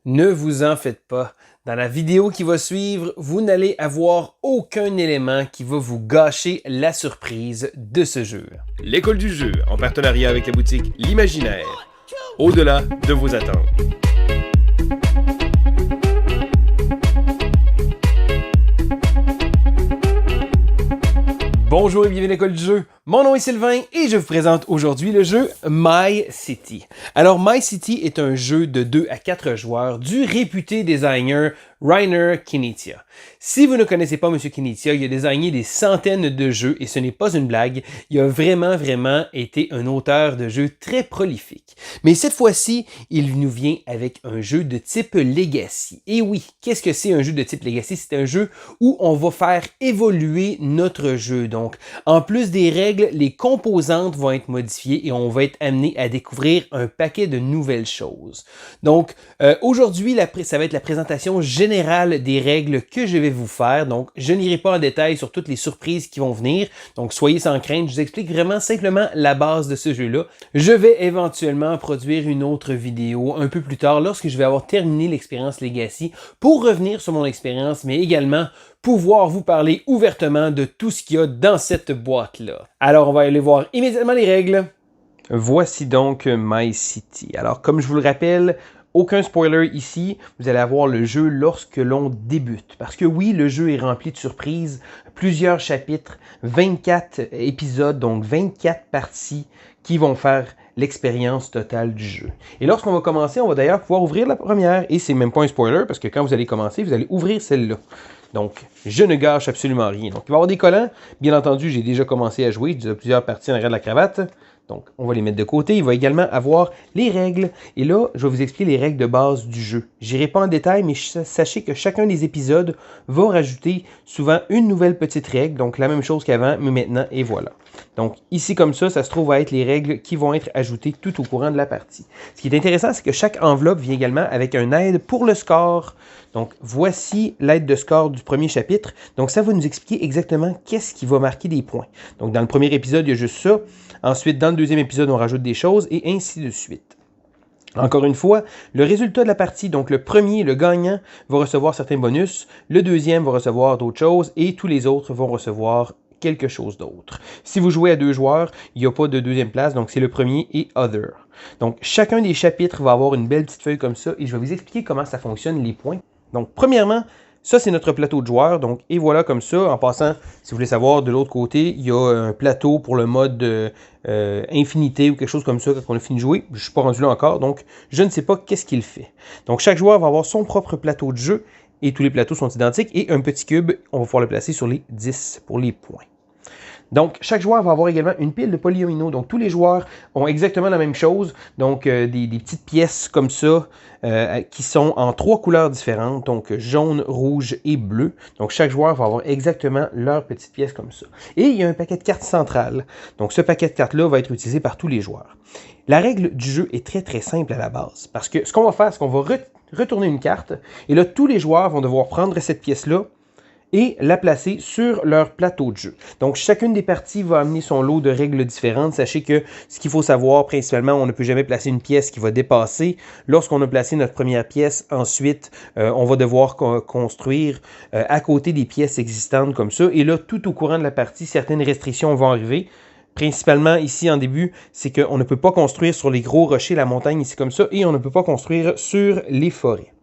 Ne vous en faites pas. Dans la vidéo qui va suivre, vous n'allez avoir aucun élément qui va vous gâcher la surprise de ce jeu. L'école du jeu, en partenariat avec la boutique L'Imaginaire. Au-delà de vos attentes. Bonjour et bienvenue à l'école du jeu. Mon nom est Sylvain et je vous présente aujourd'hui le jeu My City. Alors My City est un jeu de 2 à 4 joueurs du réputé designer Reiner Knizia. Si vous ne connaissez pas M. Knizia, il a designé des centaines de jeux et ce n'est pas une blague. Il a vraiment été un auteur de jeux très prolifique. Mais cette fois-ci, il nous vient avec un jeu de type Legacy. Et oui, qu'est-ce que c'est un jeu de type Legacy? C'est un jeu où on va faire évoluer notre jeu. Donc, en plus des règles, les composantes vont être modifiées et on va être amené à découvrir un paquet de nouvelles choses. Donc, aujourd'hui, ça va être la présentation générale des règles que je vais vous faire. Donc, je n'irai pas en détail sur toutes les surprises qui vont venir. Donc, soyez sans crainte, je vous explique vraiment simplement la base de ce jeu-là. Je vais éventuellement produire une autre vidéo un peu plus tard lorsque je vais avoir terminé l'expérience Legacy pour revenir sur mon expérience, mais également pouvoir vous parler ouvertement de tout ce qu'il y a dans cette boîte-là. Alors, on va aller voir immédiatement les règles. Voici donc My City. Alors, comme je vous le rappelle, aucun spoiler ici, vous allez avoir le jeu lorsque l'on débute. Parce que oui, le jeu est rempli de surprises, plusieurs chapitres, 24 épisodes, donc 24 parties qui vont faire l'expérience totale du jeu. Et lorsqu'on va commencer, on va d'ailleurs pouvoir ouvrir la première. Et c'est même pas un spoiler, parce que quand vous allez commencer, vous allez ouvrir celle-là. Donc, je ne gâche absolument rien. Donc, il va y avoir des collants. Bien entendu, j'ai déjà commencé à jouer. J'ai déjà plusieurs parties en arrière de la cravate. Donc, on va les mettre de côté. Il va également avoir les règles. Et là, je vais vous expliquer les règles de base du jeu. Je n'irai pas en détail, mais sachez que chacun des épisodes va rajouter souvent une nouvelle petite règle. Donc, la même chose qu'avant, mais maintenant, et voilà. Donc, ici, comme ça se trouve à être les règles qui vont être ajoutées tout au courant de la partie. Ce qui est intéressant, c'est que chaque enveloppe vient également avec un aide pour le score. Donc, voici l'aide de score du premier chapitre. Donc, ça va nous expliquer exactement qu'est-ce qui va marquer des points. Donc, dans le premier épisode, il y a juste ça. Ensuite, dans le deuxième épisode, on rajoute des choses et ainsi de suite. Encore une fois, le résultat de la partie, donc le premier, le gagnant, va recevoir certains bonus. Le deuxième va recevoir d'autres choses et tous les autres vont recevoir quelque chose d'autre. Si vous jouez à 2 joueurs, il n'y a pas de deuxième place, donc c'est le premier et Other. Donc, chacun des chapitres va avoir une belle petite feuille comme ça et je vais vous expliquer comment ça fonctionne, les points. Donc, premièrement, ça, c'est notre plateau de joueurs. Donc, et voilà comme ça. En passant, si vous voulez savoir, de l'autre côté, il y a un plateau pour le mode infinité ou quelque chose comme ça quand on a fini de jouer. Je ne suis pas rendu là encore, donc je ne sais pas qu'est-ce qu'il fait. Donc, chaque joueur va avoir son propre plateau de jeu et tous les plateaux sont identiques. Et un petit cube, on va pouvoir le placer sur les 10 pour les points. Donc, chaque joueur va avoir également une pile de polyomino. Donc, tous les joueurs ont exactement la même chose. Donc, des petites pièces comme ça qui sont en 3 couleurs différentes. Donc, jaune, rouge et bleu. Donc, chaque joueur va avoir exactement leur petite pièce comme ça. Et il y a un paquet de cartes centrales. Donc, ce paquet de cartes-là va être utilisé par tous les joueurs. La règle du jeu est très simple à la base. Parce que ce qu'on va faire, c'est qu'on va retourner une carte. Et là, tous les joueurs vont devoir prendre cette pièce-là et la placer sur leur plateau de jeu. Donc, chacune des parties va amener son lot de règles différentes. Sachez que ce qu'il faut savoir, principalement, on ne peut jamais placer une pièce qui va dépasser. Lorsqu'on a placé notre première pièce, ensuite, on va devoir construire à côté des pièces existantes comme ça. Et là, tout au courant de la partie, certaines restrictions vont arriver. Principalement, ici, en début, c'est qu'on ne peut pas construire sur les gros rochers, la montagne, ici comme ça, et on ne peut pas construire sur les forêts.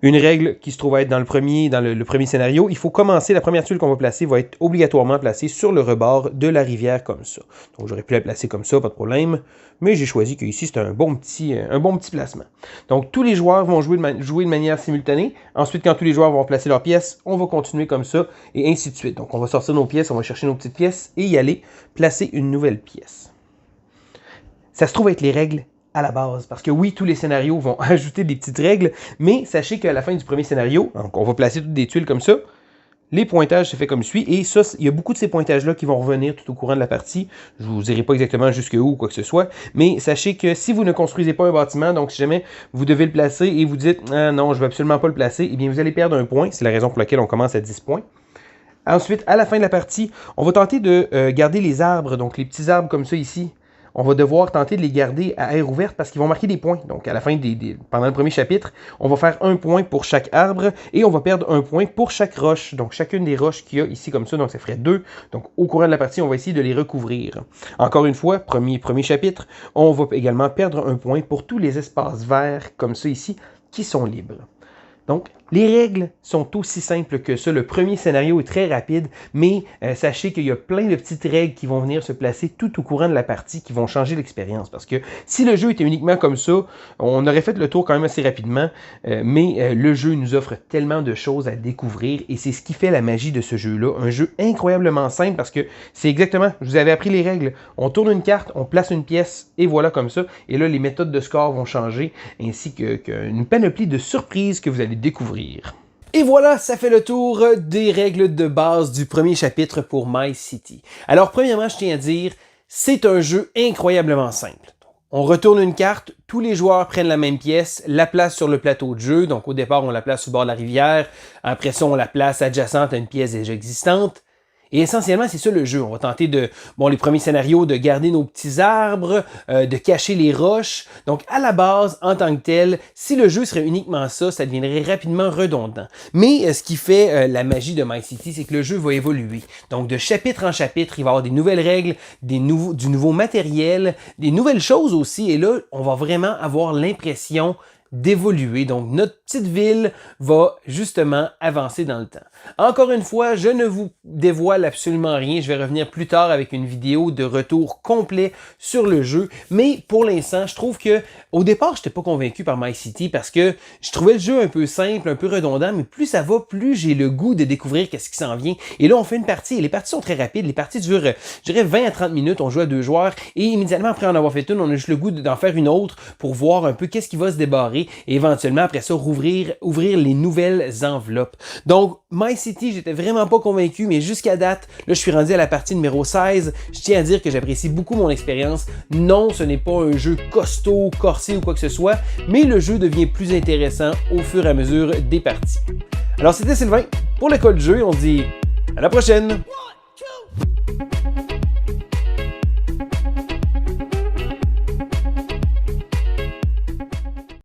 Une règle qui se trouve à être dans le premier scénario, il faut commencer, la première tuile qu'on va placer va être obligatoirement placée sur le rebord de la rivière comme ça. Donc j'aurais pu la placer comme ça, pas de problème, mais j'ai choisi qu'ici c'est un bon petit placement. Donc tous les joueurs vont jouer de manière simultanée. Ensuite, quand tous les joueurs vont placer leurs pièces, on va continuer comme ça et ainsi de suite. Donc on va sortir nos pièces, on va chercher nos petites pièces et y aller placer une nouvelle pièce. Ça se trouve être les règles à la base. Parce que oui, tous les scénarios vont ajouter des petites règles, mais sachez qu'à la fin du premier scénario, donc on va placer toutes des tuiles comme ça, les pointages se fait comme suit, et ça, il y a beaucoup de ces pointages-là qui vont revenir tout au courant de la partie. Je ne vous dirai pas exactement jusqu'où ou quoi que ce soit, mais sachez que si vous ne construisez pas un bâtiment, donc si jamais vous devez le placer et vous dites « Ah non, je ne veux absolument pas le placer », eh bien vous allez perdre un point. C'est la raison pour laquelle on commence à 10 points. Ensuite, à la fin de la partie, on va tenter de garder les arbres, donc les petits arbres comme ça ici. on va devoir tenter de les garder à air ouverte parce qu'ils vont marquer des points. Donc à la fin, pendant le premier chapitre, on va faire 1 point pour chaque arbre et on va perdre 1 point pour chaque roche. Donc chacune des roches qu'il y a ici comme ça, donc ça ferait 2. Donc au courant de la partie, on va essayer de les recouvrir. Encore une fois, premier chapitre, on va également perdre 1 point pour tous les espaces verts comme ça ici qui sont libres. Donc, les règles sont aussi simples que ça. Le premier scénario est très rapide, mais sachez qu'il y a plein de petites règles qui vont venir se placer tout au courant de la partie qui vont changer l'expérience. Parce que si le jeu était uniquement comme ça, on aurait fait le tour quand même assez rapidement, mais le jeu nous offre tellement de choses à découvrir et c'est ce qui fait la magie de ce jeu-là. Un jeu incroyablement simple parce que c'est exactement, je vous avais appris les règles. On tourne une carte, on place une pièce et voilà comme ça. Et là, les méthodes de score vont changer ainsi qu'une panoplie de surprises que vous allez découvrir. Et voilà, ça fait le tour des règles de base du premier chapitre pour My City. Alors, premièrement, je tiens à dire, c'est un jeu incroyablement simple. On retourne une carte, tous les joueurs prennent la même pièce, la placent sur le plateau de jeu, donc au départ, on la place sur le bord de la rivière, après ça, on la place adjacente à une pièce déjà existante. Et essentiellement, c'est ça le jeu. On va tenter les premiers scénarios, de garder nos petits arbres, de cacher les roches. Donc, à la base, en tant que tel, si le jeu serait uniquement ça, ça deviendrait rapidement redondant. Mais ce qui fait la magie de My City, c'est que le jeu va évoluer. Donc, de chapitre en chapitre, il va y avoir des nouvelles règles, du nouveau matériel, des nouvelles choses aussi. Et là, on va vraiment avoir l'impression d'évoluer. Donc, notre petite ville va justement avancer dans le temps. Encore une fois, je ne vous dévoile absolument rien. Je vais revenir plus tard avec une vidéo de retour complet sur le jeu. Mais pour l'instant, je trouve que au départ, je n'étais pas convaincu par My City parce que je trouvais le jeu un peu simple, un peu redondant, mais plus ça va, plus j'ai le goût de découvrir qu'est-ce qui s'en vient. Et là, on fait une partie. Et les parties sont très rapides. Les parties durent, je dirais, 20 à 30 minutes. On joue à 2 joueurs. Et immédiatement après en avoir fait une, on a juste le goût d'en faire une autre pour voir un peu qu'est-ce qui va se débarrer. Et éventuellement, après ça, ouvrir les nouvelles enveloppes. Donc, My City, j'étais vraiment pas convaincu, mais jusqu'à date, là, je suis rendu à la partie numéro 16. Je tiens à dire que j'apprécie beaucoup mon expérience. Non, ce n'est pas un jeu costaud, corsé ou quoi que ce soit, mais le jeu devient plus intéressant au fur et à mesure des parties. Alors, c'était Sylvain pour l'école de jeu. On se dit à la prochaine! 1, 2